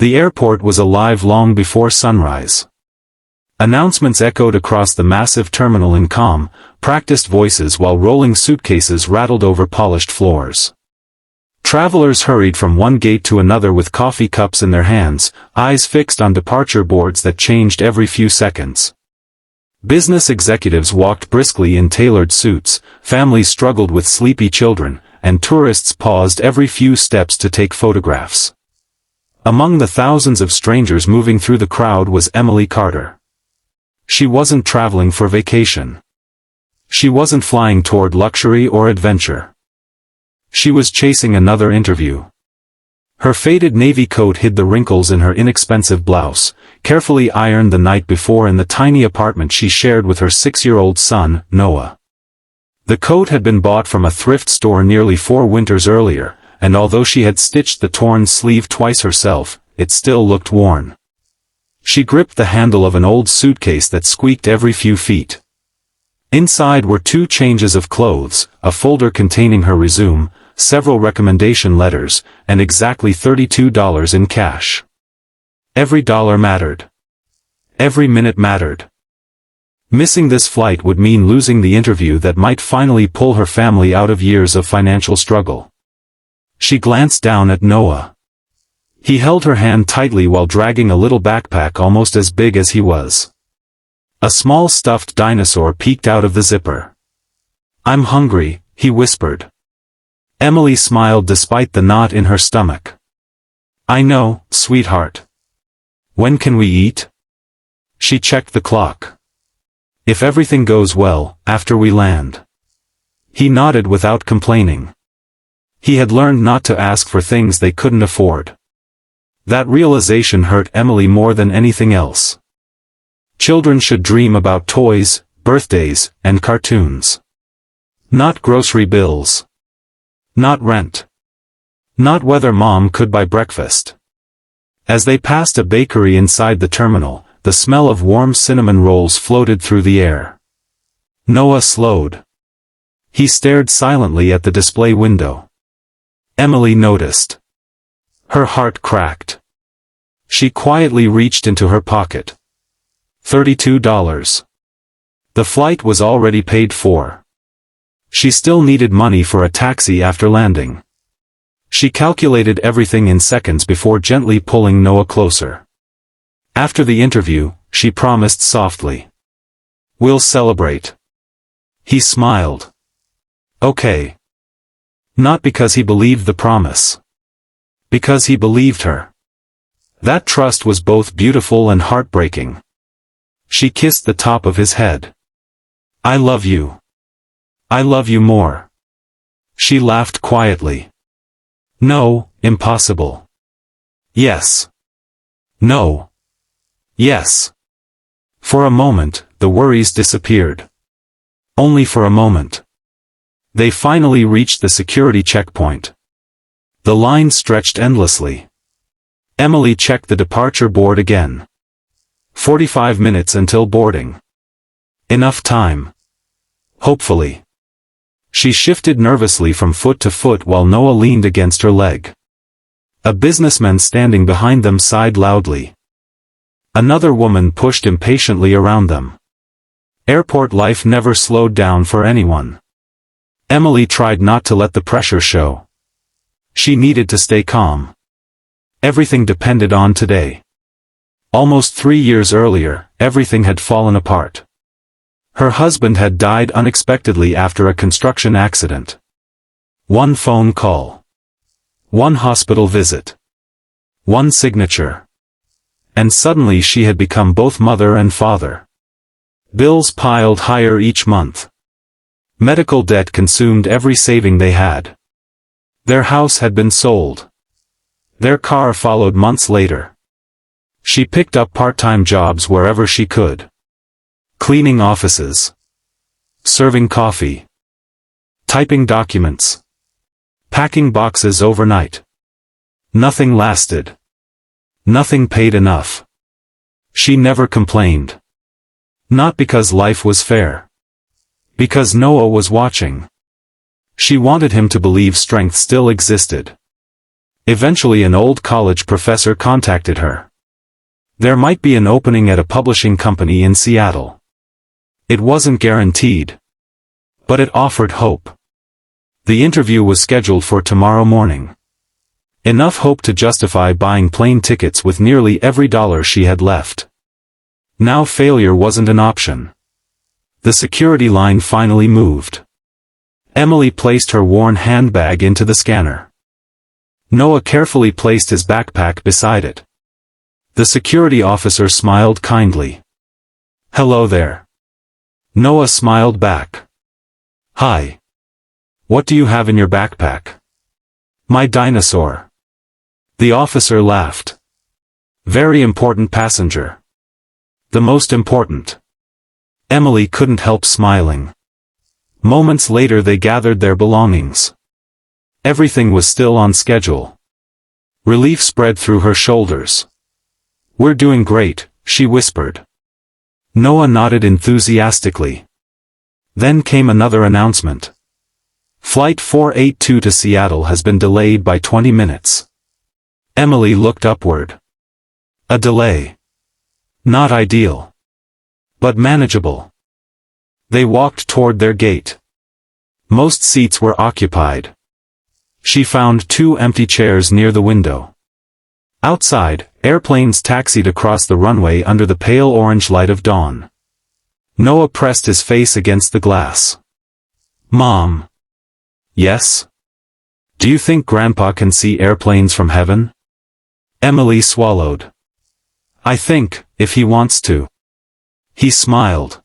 The airport was alive long before sunrise. Announcements echoed across the massive terminal in calm, practiced voices while rolling suitcases rattled over polished floors. Travelers hurried from one gate to another with coffee cups in their hands, eyes fixed on departure boards that changed every few seconds. Business executives walked briskly in tailored suits, families struggled with sleepy children, and tourists paused every few steps to take photographs. Among the thousands of strangers moving through the crowd was Emily Carter. She wasn't traveling for vacation. She wasn't flying toward luxury or adventure. She was chasing another interview. Her faded navy coat hid the wrinkles in her inexpensive blouse, carefully ironed the night before in the tiny apartment she shared with her 6-year-old son, Noah. The coat had been bought from a thrift store nearly 4 winters earlier, and although she had stitched the torn sleeve twice herself, it still looked worn. She gripped the handle of an old suitcase that squeaked every few feet. Inside were 2 changes of clothes, a folder containing her resume, several recommendation letters, and exactly $32 in cash. Every dollar mattered. Every minute mattered. Missing this flight would mean losing the interview that might finally pull her family out of years of financial struggle. She glanced down at Noah. He held her hand tightly while dragging a little backpack almost as big as he was. A small stuffed dinosaur peeked out of the zipper. "I'm hungry," he whispered. Emily smiled despite the knot in her stomach. "I know, sweetheart. When can we eat?" She checked the clock. "If everything goes well, after we land." He nodded without complaining. He had learned not to ask for things they couldn't afford. That realization hurt Emily more than anything else. Children should dream about toys, birthdays, and cartoons. Not grocery bills. Not rent. Not whether mom could buy breakfast. As they passed a bakery inside the terminal, the smell of warm cinnamon rolls floated through the air. Noah slowed. He stared silently at the display window. Emily noticed. Her heart cracked. She quietly reached into her pocket. $32. The flight was already paid for. She still needed money for a taxi after landing. She calculated everything in seconds before gently pulling Noah closer. After the interview, she promised softly. "We'll celebrate." He smiled. "Okay." Not because he believed the promise. Because he believed her. That trust was both beautiful and heartbreaking. She kissed the top of his head. "I love you. I love you more." She laughed quietly. "No, impossible." "Yes." "No." "Yes." For a moment, the worries disappeared. Only for a moment. They finally reached the security checkpoint. The line stretched endlessly. Emily checked the departure board again. 45 minutes until boarding. Enough time. Hopefully. She shifted nervously from foot to foot while Noah leaned against her leg. A businessman standing behind them sighed loudly. Another woman pushed impatiently around them. Airport life never slowed down for anyone. Emily tried not to let the pressure show. She needed to stay calm. Everything depended on today. Almost 3 years earlier, everything had fallen apart. Her husband had died unexpectedly after a construction accident. One phone call. One hospital visit. One signature. And suddenly she had become both mother and father. Bills piled higher each month. Medical debt consumed every saving they had. Their house had been sold. Their car followed months later. She picked up part-time jobs wherever she could. Cleaning offices. Serving coffee. Typing documents. Packing boxes overnight. Nothing lasted. Nothing paid enough. She never complained. Not because life was fair. Because Noah was watching. She wanted him to believe strength still existed. Eventually an old college professor contacted her. There might be an opening at a publishing company in Seattle. It wasn't guaranteed, but it offered hope. The interview was scheduled for tomorrow morning. Enough hope to justify buying plane tickets with nearly every dollar she had left. Now failure wasn't an option. The security line finally moved. Emily placed her worn handbag into the scanner. Noah carefully placed his backpack beside it. The security officer smiled kindly. "Hello there." Noah smiled back. "Hi. What do you have in your backpack?" "My dinosaur." The officer laughed. "Very important passenger." "The most important." Emily couldn't help smiling. Moments later they gathered their belongings. Everything was still on schedule. Relief spread through her shoulders. "We're doing great," she whispered. Noah nodded enthusiastically. Then came another announcement. Flight 482 to Seattle has been delayed by 20 minutes. Emily looked upward. A delay. Not ideal, but manageable. They walked toward their gate. Most seats were occupied. She found 2 empty chairs near the window. Outside, airplanes taxied across the runway under the pale orange light of dawn. Noah pressed his face against the glass. "Mom." "Yes? Do you think Grandpa can see airplanes from heaven?" Emily swallowed. "I think, if he wants to." He smiled.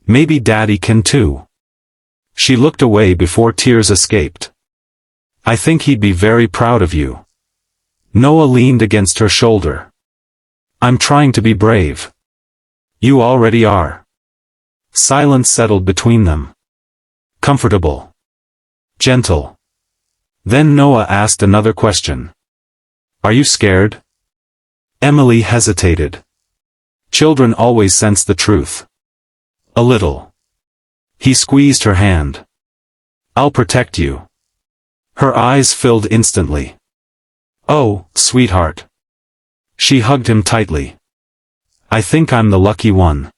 "Maybe Daddy can too." She looked away before tears escaped. "I think he'd be very proud of you." Noah leaned against her shoulder. "I'm trying to be brave." "You already are." Silence settled between them. Comfortable. Gentle. Then Noah asked another question. "Are you scared?" Emily hesitated. Children always sense the truth. "A little." He squeezed her hand. "I'll protect you." Her eyes filled instantly. "Oh, sweetheart." She hugged him tightly. "I think I'm the lucky one."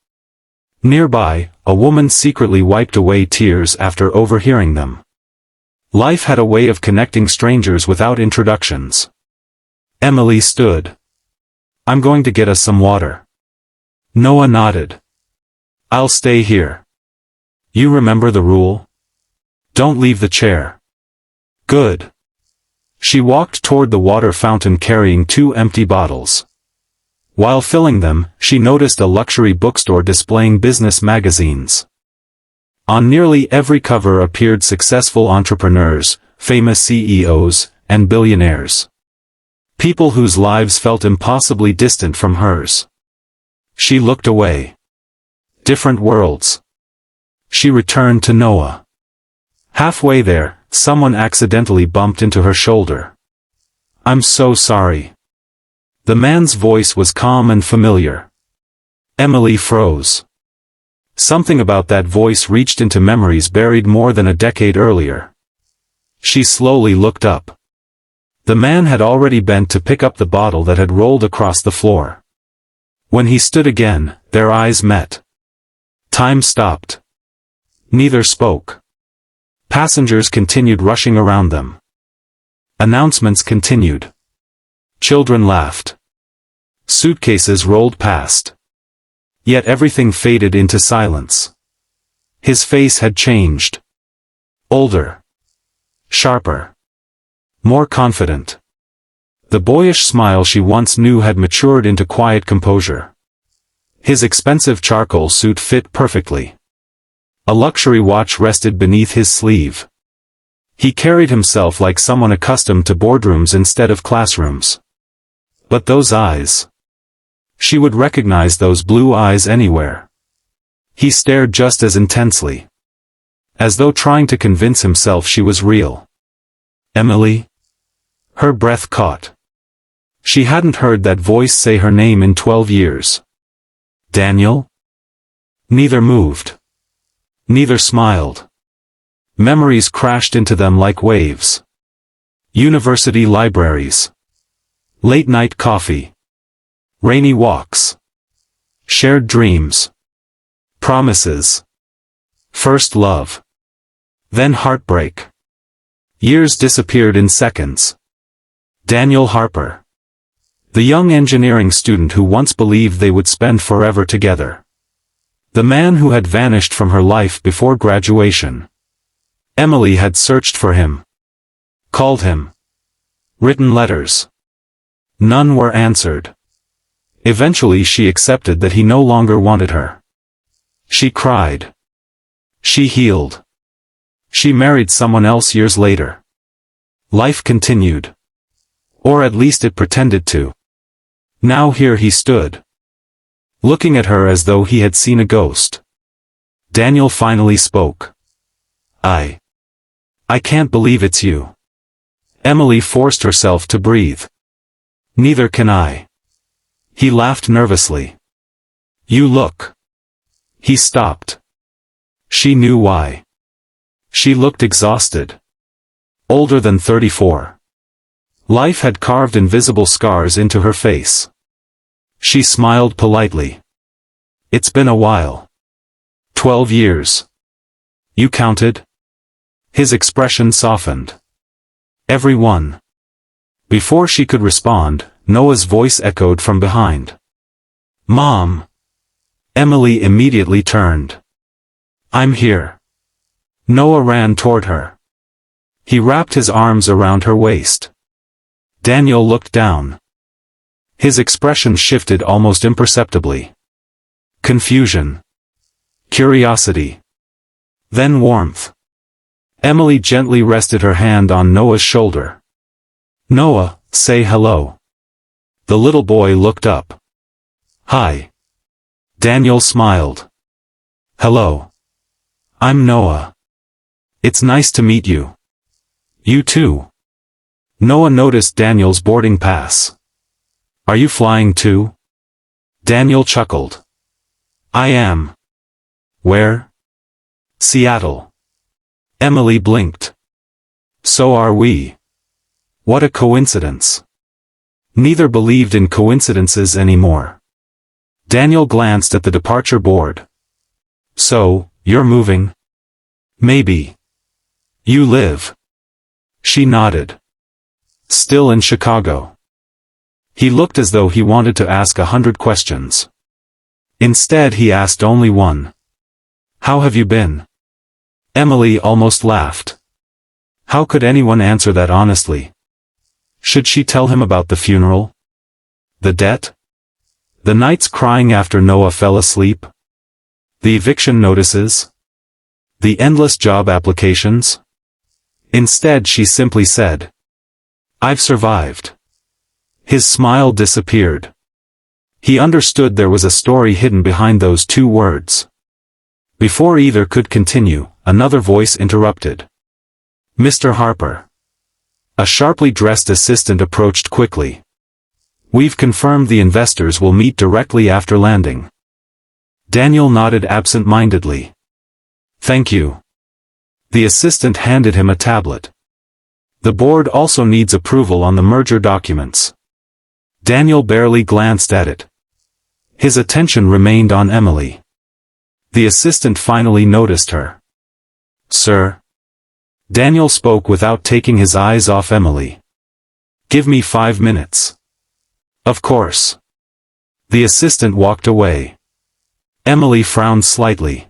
Nearby, a woman secretly wiped away tears after overhearing them. Life had a way of connecting strangers without introductions. Emily stood. "I'm going to get us some water." Noah nodded. "I'll stay here. You remember the rule? Don't leave the chair." "Good." She walked toward the water fountain carrying 2 empty bottles. While filling them, she noticed a luxury bookstore displaying business magazines. On nearly every cover appeared successful entrepreneurs, famous CEOs, and billionaires. People whose lives felt impossibly distant from hers. She looked away. Different worlds. She returned to Noah. Halfway there, someone accidentally bumped into her shoulder. "I'm so sorry." The man's voice was calm and familiar. Emily froze. Something about that voice reached into memories buried more than a decade earlier. She slowly looked up. The man had already bent to pick up the bottle that had rolled across the floor. When he stood again, their eyes met. Time stopped. Neither spoke. Passengers continued rushing around them. Announcements continued. Children laughed. Suitcases rolled past. Yet everything faded into silence. His face had changed. Older. Sharper. More confident. The boyish smile she once knew had matured into quiet composure. His expensive charcoal suit fit perfectly. A luxury watch rested beneath his sleeve. He carried himself like someone accustomed to boardrooms instead of classrooms. But those eyes. She would recognize those blue eyes anywhere. He stared just as intensely. As though trying to convince himself she was real. "Emily?" Her breath caught. She hadn't heard that voice say her name in 12 years. "Daniel?" Neither moved. Neither smiled. Memories crashed into them like waves. University libraries. Late-night coffee. Rainy walks. Shared dreams. Promises. First love. Then heartbreak. Years disappeared in seconds. Daniel Harper. The young engineering student who once believed they would spend forever together. The man who had vanished from her life before graduation. Emily had searched for him. Called him. Written letters. None were answered. Eventually she accepted that he no longer wanted her. She cried. She healed. She married someone else years later. Life continued. Or at least it pretended to. Now here he stood. Looking at her as though he had seen a ghost. Daniel finally spoke. I can't believe it's you. Emily forced herself to breathe. Neither can I. He laughed nervously. You look. He stopped. She knew why. She looked exhausted. Older than 34. Life had carved invisible scars into her face. She smiled politely. It's been a while. 12 years. You counted? His expression softened. Every one. Before she could respond, Noah's voice echoed from behind. Mom. Emily immediately turned. I'm here. Noah ran toward her. He wrapped his arms around her waist. Daniel looked down. His expression shifted almost imperceptibly. Confusion. Curiosity. Then warmth. Emily gently rested her hand on Noah's shoulder. Noah, say hello. The little boy looked up. Hi. Daniel smiled. Hello. I'm Noah. It's nice to meet you. You too. Noah noticed Daniel's boarding pass. Are you flying too? Daniel chuckled. I am. Where? Seattle. Emily blinked. So are we. What a coincidence. Neither believed in coincidences anymore. Daniel glanced at the departure board. So, you're moving? Maybe. You live? She nodded. Still in Chicago. He looked as though he wanted to ask 100 questions. Instead he asked only one. How have you been? Emily almost laughed. How could anyone answer that honestly? Should she tell him about the funeral? The debt? The nights crying after Noah fell asleep? The eviction notices? The endless job applications? Instead she simply said, I've survived. His smile disappeared. He understood there was a story hidden behind those two words. Before either could continue, another voice interrupted. Mr. Harper. A sharply dressed assistant approached quickly. We've confirmed the investors will meet directly after landing. Daniel nodded absent-mindedly. Thank you. The assistant handed him a tablet. The board also needs approval on the merger documents. Daniel barely glanced at it. His attention remained on Emily. The assistant finally noticed her. Sir? Daniel spoke without taking his eyes off Emily. Give me 5 minutes. Of course. The assistant walked away. Emily frowned slightly.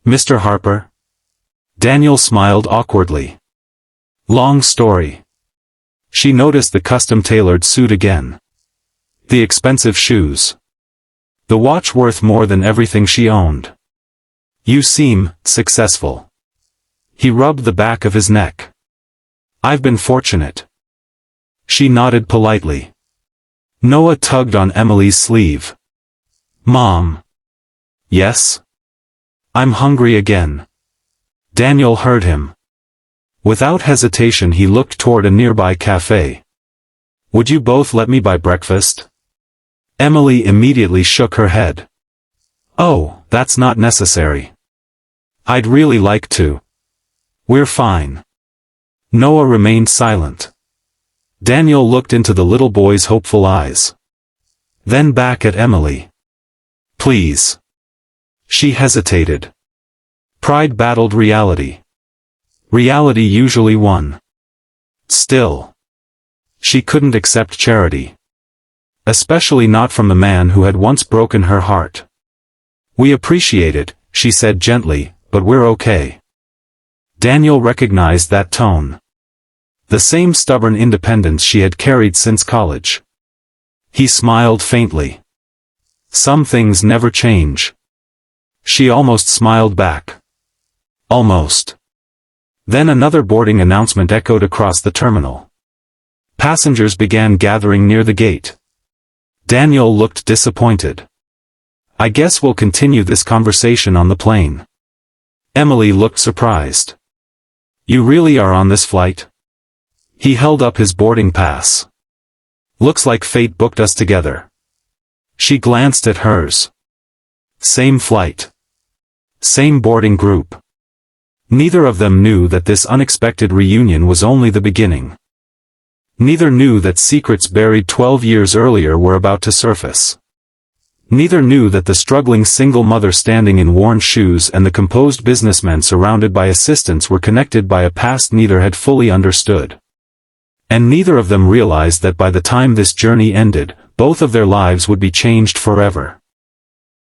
Mr. Harper? Daniel smiled awkwardly. Long story. She noticed the custom-tailored suit again. The expensive shoes. The watch worth more than everything she owned. You seem successful. He rubbed the back of his neck. I've been fortunate. She nodded politely. Noah tugged on Emily's sleeve. Mom. Yes? I'm hungry again. Daniel heard him. Without hesitation he looked toward a nearby cafe. Would you both let me buy breakfast? Emily immediately shook her head. Oh, that's not necessary. I'd really like to. We're fine. Noah remained silent. Daniel looked into the little boy's hopeful eyes. Then back at Emily. Please. She hesitated. Pride battled reality. Reality usually won. Still. She couldn't accept charity. Especially not from the man who had once broken her heart. We appreciate it, she said gently, but we're okay. Daniel recognized that tone. The same stubborn independence she had carried since college. He smiled faintly. Some things never change. She almost smiled back. Almost. Then another boarding announcement echoed across the terminal. Passengers began gathering near the gate. Daniel looked disappointed. I guess we'll continue this conversation on the plane. Emily looked surprised. You really are on this flight? He held up his boarding pass. Looks like fate booked us together. She glanced at hers. Same flight. Same boarding group. Neither of them knew that this unexpected reunion was only the beginning. Neither knew that secrets buried 12 years earlier were about to surface. Neither knew that the struggling single mother standing in worn shoes and the composed businessman surrounded by assistants were connected by a past neither had fully understood. And neither of them realized that by the time this journey ended, both of their lives would be changed forever.